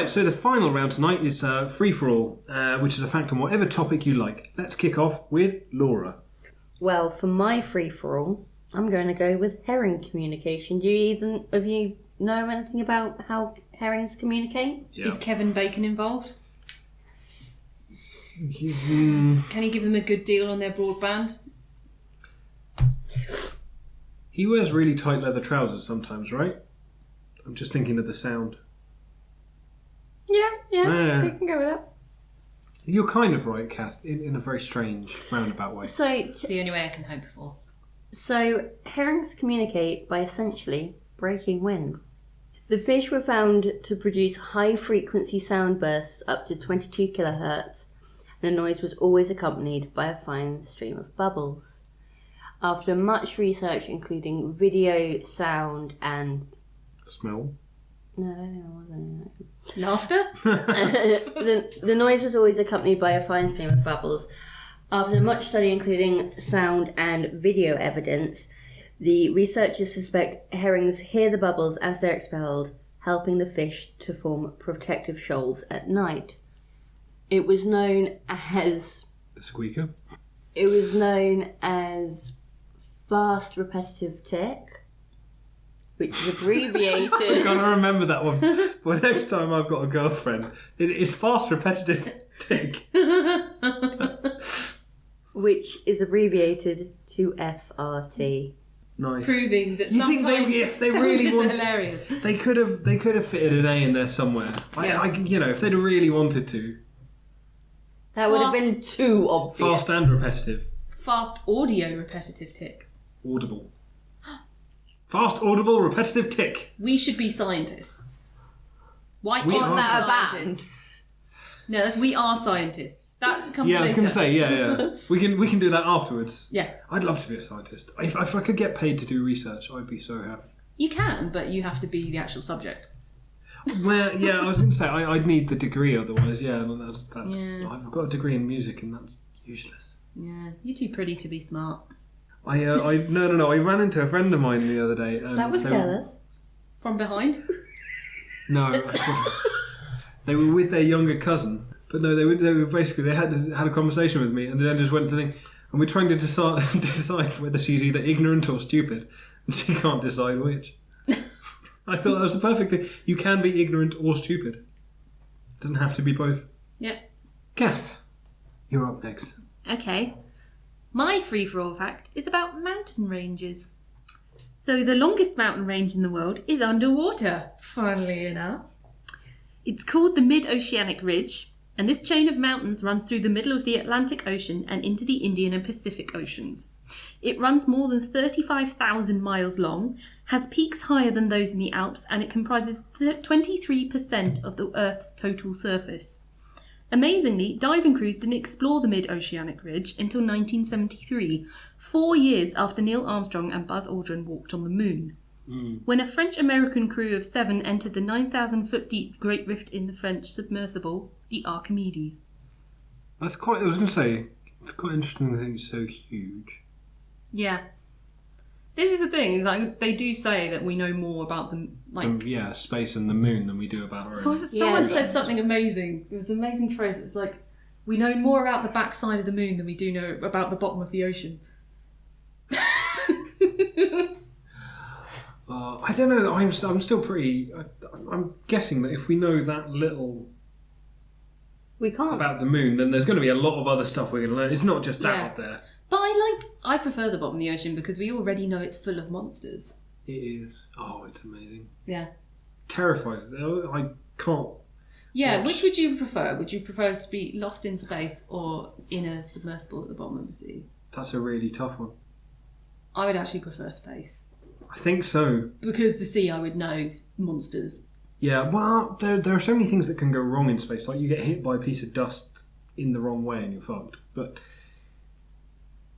Right, so the final round tonight is free-for-all, which is a fact on whatever topic you like. Let's kick off with Laura. Well, for my free-for-all, I'm going to go with herring communication. Do either of you know anything about how herrings communicate? Yeah. Is Kevin Bacon involved? Can he give them a good deal on their broadband? He wears really tight leather trousers sometimes, right? I'm just thinking of the sound. Yeah, we can go with that. You're kind of right, Kath, in a very strange, roundabout way. So it's the only way I can hope for. So, herrings communicate by essentially breaking wind. The fish were found to produce high-frequency sound bursts up to 22 kilohertz, and the noise was always accompanied by a fine stream of bubbles. After much research, including video, sound, and... Smell? No, I don't think there was any. Laughter? The noise was always accompanied by a fine stream of bubbles. After much study, including sound and video evidence, the researchers suspect herrings hear the bubbles as they're expelled, helping the fish to form protective shoals at night. It was known as... The squeaker? It was known as fast repetitive tick, which is abbreviated... I've got to remember that one. For next time I've got a girlfriend, it's fast repetitive tick. Which is abbreviated to FRT. Nice. Proving that you sometimes think if they really wanted, hilarious. They could have fitted an A in there somewhere. Yeah. If they'd really wanted to. That would have been too obvious. Fast and repetitive. Fast audio repetitive tick. Audible. Fast, audible, repetitive tick. We should be scientists. Why We aren't are that a band? No, that's We Are Scientists. That comes later. I was going to say, yeah. We can do that afterwards. Yeah. I'd love to be a scientist. If I could get paid to do research, I'd be so happy. You can, but you have to be the actual subject. Well, yeah, I was going to say, I'd need the degree otherwise, yeah. That's I've got a degree in music and that's useless. Yeah, you're too pretty to be smart. No. I ran into a friend of mine the other day. And That was careless. From behind? No. They were with their younger cousin. But no, they were basically, they had a conversation with me and then just went to the thing, and we're trying to decide whether she's either ignorant or stupid, and she can't decide which. I thought that was the perfect thing. You can be ignorant or stupid. It doesn't have to be both. Yeah. Kath, you're up next. Okay. My free-for-all fact is about mountain ranges. So the longest mountain range in the world is underwater, funnily enough. It's called the Mid-Oceanic Ridge, and this chain of mountains runs through the middle of the Atlantic Ocean and into the Indian and Pacific Oceans. It runs more than 35,000 miles long, has peaks higher than those in the Alps, and it comprises 23% of the Earth's total surface. Amazingly, diving crews didn't explore the Mid-Oceanic Ridge until 1973, 4 years after Neil Armstrong and Buzz Aldrin walked on the moon. When a French-American crew of 7 entered the 9,000-foot deep Great Rift in the French submersible, the Archimedes. I was going to say, it's quite interesting that it's so huge. Yeah. This is the thing, is like they do say that we know more about them, space and the moon than we do about our own. Someone said something amazing. It was an amazing phrase. It was like, we know more about the backside of the moon than we do know about the bottom of the ocean. I don't know. I'm still pretty... I'm guessing that if we know that little We can't. about the moon, then there's going to be a lot of other stuff we're going to learn. It's not just that up there. But I prefer the bottom of the ocean because we already know it's full of monsters. It is. Oh, it's amazing. Yeah. Terrifies. I can't... Yeah, watch. which would you prefer? Would you prefer to be lost in space or in a submersible at the bottom of the sea? That's a really tough one. I would actually prefer space. I think so. Because the sea, I would know monsters. Yeah, well, there are so many things that can go wrong in space. Like, you get hit by a piece of dust in the wrong way and you're fucked. But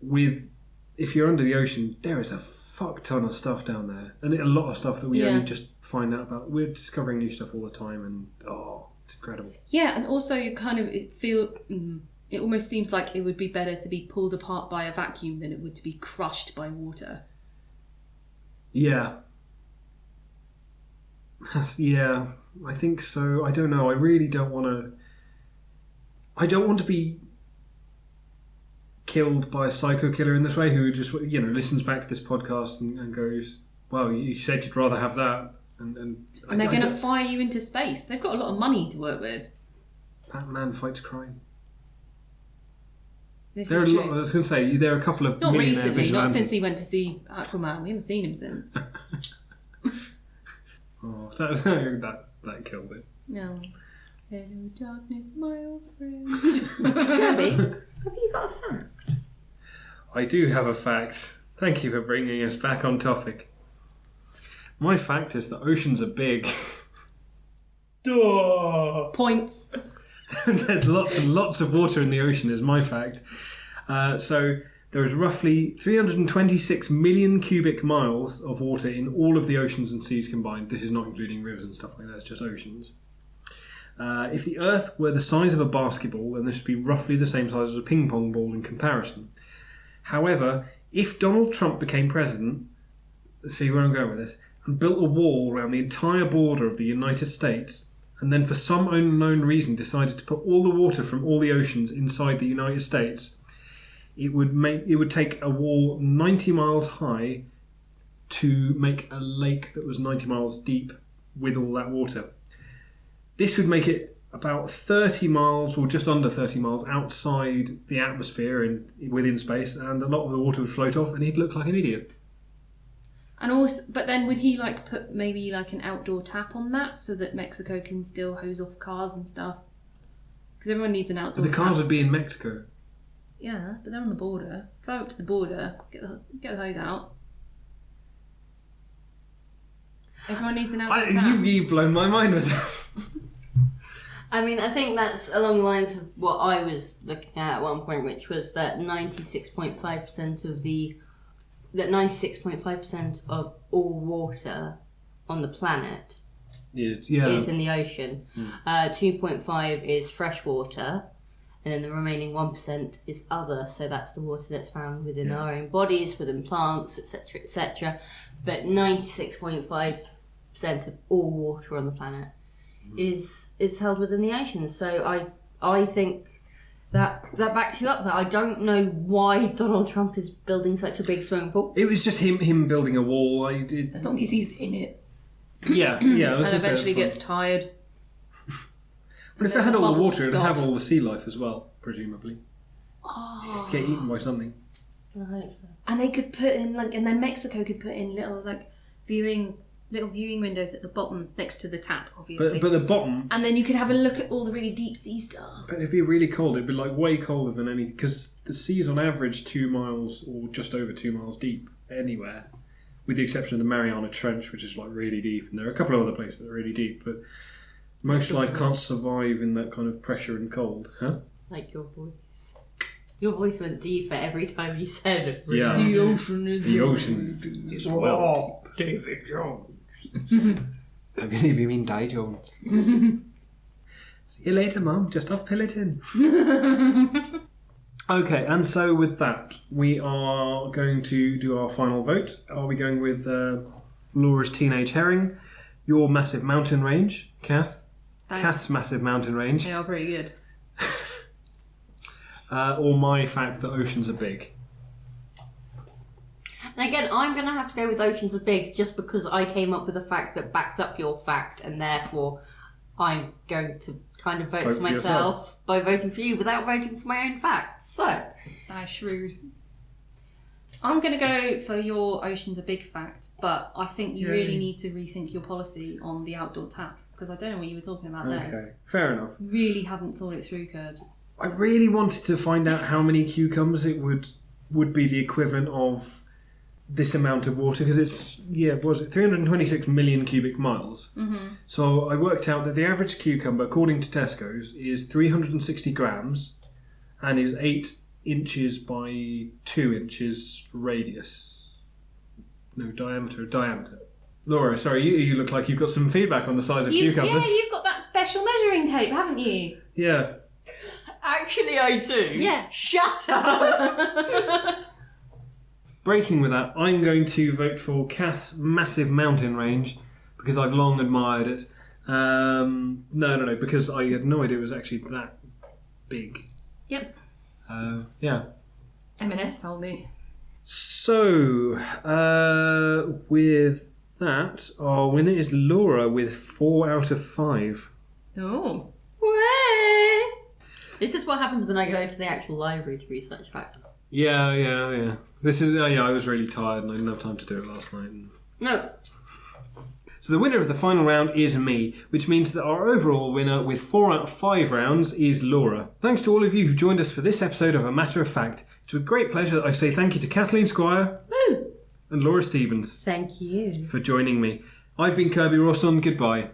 if you're under the ocean, there is a fuck ton of stuff down there. And a lot of stuff that we only just find out about. We're discovering new stuff all the time and, it's incredible. Yeah, and also you kind of it almost seems like it would be better to be pulled apart by a vacuum than it would to be crushed by water. Yeah. Yeah. I think so. I don't know. I really don't want to... I don't want to be killed by a psycho killer in this way who just, listens back to this podcast and goes, well, you said you'd rather have that. And they're going to fire you into space. They've got a lot of money to work with. Batman fights crime. This I is true. was going to say, there are a couple of Not millionaire recently, not vigilantes. since he went to see Aquaman. We haven't seen him since. Oh, that killed it. No. Hello, darkness, my old friend. Kirby, have you got a fact? I do have a fact. Thank you for bringing us back on topic. My fact is that oceans are big. Duh. Points. There's lots and lots of water in the ocean is my fact. So there is roughly 326 million cubic miles of water in all of the oceans and seas combined. This is not including rivers and stuff like that, it's just oceans. If the Earth were the size of a basketball, then this would be roughly the same size as a ping pong ball in comparison. However, if Donald Trump became president, let's see where I'm going with this, and built a wall around the entire border of the United States, and then for some unknown reason decided to put all the water from all the oceans inside the United States, it would take a wall 90 miles high to make a lake that was 90 miles deep with all that water. This would make it about 30 miles or just under 30 miles outside the atmosphere and within space, and a lot of the water would float off and he'd look like an idiot. And also, but then would he put maybe an outdoor tap on that so that Mexico can still hose off cars and stuff? Because everyone needs an outdoor The tap. cars would be in Mexico. Yeah, but they're on the border. Drive up to the border, get the hose out. Everyone needs an outdoor tap. You've blown my mind with that. I mean, I think that's along the lines of what I was looking at one point, which was that 96.5% of all water on the planet is in the ocean. 2.5 is fresh water, and then the remaining 1% is other. So that's the water that's found within our own bodies, within plants, etc., etc. But 96.5% of all water on the planet is held within the ocean. So I think that backs you up. That I don't know why Donald Trump is building such a big swimming pool. It was just him building a wall. As long as he's in it. Yeah. And eventually gets tired. But if it had all the water, it would have all the sea life as well, presumably. Oh. Get eaten by something. I hope so. And they could put in and then Mexico could put in little viewing windows at the bottom next to the tap, obviously. But the bottom. And then you could have a look at all the really deep sea stuff. But it'd be really cold. It'd be way colder than any, because the sea is on average 2 miles or just over 2 miles deep anywhere, with the exception of the Mariana Trench, which is really deep, and there are a couple of other places that are really deep. But most life can't survive in that kind of pressure and cold, huh? Like your voice. Your voice went deeper every time you said it. Yeah. The ocean is is well. David Jones. I believe you mean Di Jones. See you later, Mum. Just off Pillatin. Okay, and so with that, we are going to do our final vote. Are we going with Laura's Teenage Herring, your Massive Mountain Range, Kath? Thanks. Kath's Massive Mountain Range. They are pretty good. Or my fact that oceans are big. And again, I'm going to have to go with oceans are big just because I came up with a fact that backed up your fact, and therefore I'm going to kind of vote for myself by voting for you without voting for my own fact. So, That's shrewd. I'm going to go for your oceans are big fact, but I think you really need to rethink your policy on the outdoor tap, because I don't know what you were talking about there. Okay, fair enough. Really hadn't thought it through, Curbs. I really wanted to find out how many cucumbers it would be the equivalent of this amount of water, because it's 326 million cubic miles. Mm-hmm. So I worked out that the average cucumber, according to Tesco's, is 360 grams and is 8 inches by 2 inches radius. No, diameter. Laura, sorry, you look like you've got some feedback on the size of cucumbers. Yeah, you've got that special measuring tape, haven't you? Yeah. actually I do. Yeah. Shut up! Breaking with that, I'm going to vote for Kath's Massive Mountain Range because I've long admired it, No, because I had no idea it was actually that big. Yep. Yeah. M&S told me. So, with that, our winner is Laura with 4 out of 5. Oh. This is what happens when I go to the actual library to research facts. Yeah. This is, I was really tired and I didn't have time to do it last night. No. So the winner of the final round is me, which means that our overall winner with 4 out of 5 rounds is Laura. Thanks to all of you who joined us for this episode of A Matter of Fact. It's with great pleasure that I say thank you to Kathleen Squire and Laura Stevens. Thank you for joining me. I've been Kirby Rawson. Goodbye.